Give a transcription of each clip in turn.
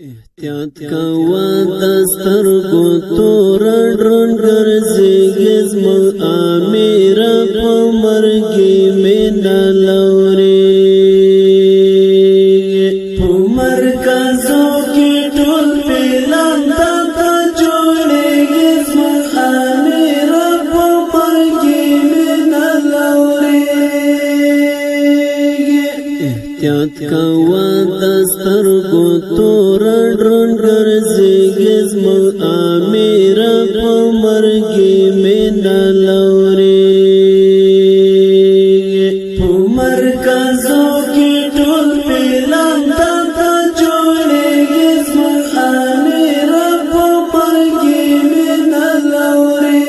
احتیاط کوا دسترګو تور ډرون ګرځيږي زمو امیر په مرګي مینا لوري په مرکزو کې ټول پلان تا جوړيږي زمو امیر په مرګي مینا لوري احتیاط کوا دسترګو تور ډرون ګرځيږي زمو امیر په مرګي مینا لوري په مرکزو کې ټول پلان تا جوړيږي زمو امیر په مرګي مینا لوري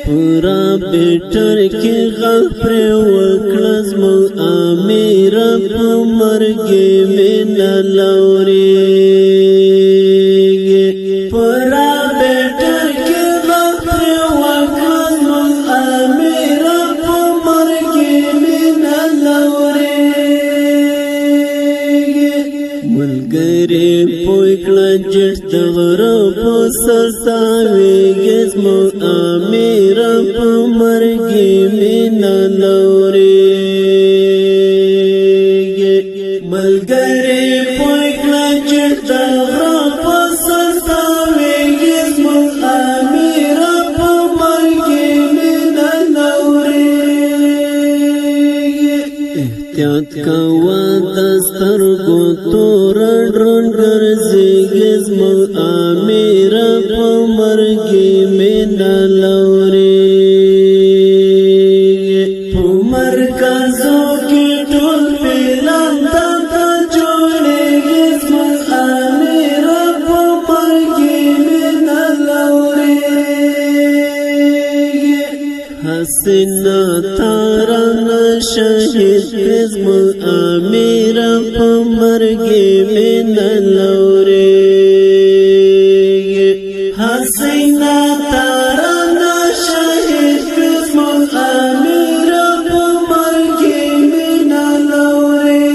پورا بیٹر کې غفر وکړه زمو امیر په مرګي مینا لوري پورا بیٹر کې غفر وکړه زمو امیر په مرګي مینا لوري ملګری پوکړه جست غرو په سرتاويږي زمو امیر په مرګي مینا لوري ملګری پوکړه جست غرو په سرتاويږي زمو امیر په مرګي مینا لوري احتیاط کوا دسترګو تور ډرون ګرځيږي زمو امیر په مرګي مینا لوري په مرکزو کې ټول پلان تا جوړيږي زمو امیر په مرګي مینا لوري حسنا تارنا شهید زمو امیر په مرګي مینا لوري حسنا تارنا شهید زمو امیر په مرګي مینا لوري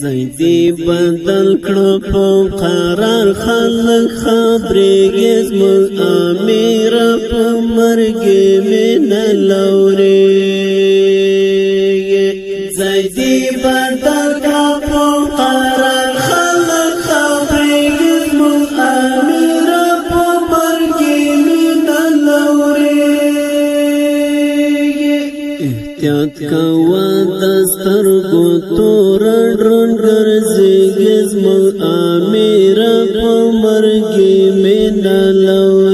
زیدی بدل کړو په قرار خلک خبرېږي زمو امیر په مرګي مینا لوري زیدی بدل کړو په قرار خلک خبرېږي زمو امیر په مرګي مینا لوري احتیاط کوا دسترګو تور ډرون ګرځيږي زمو امیر په مرګي مینا لوري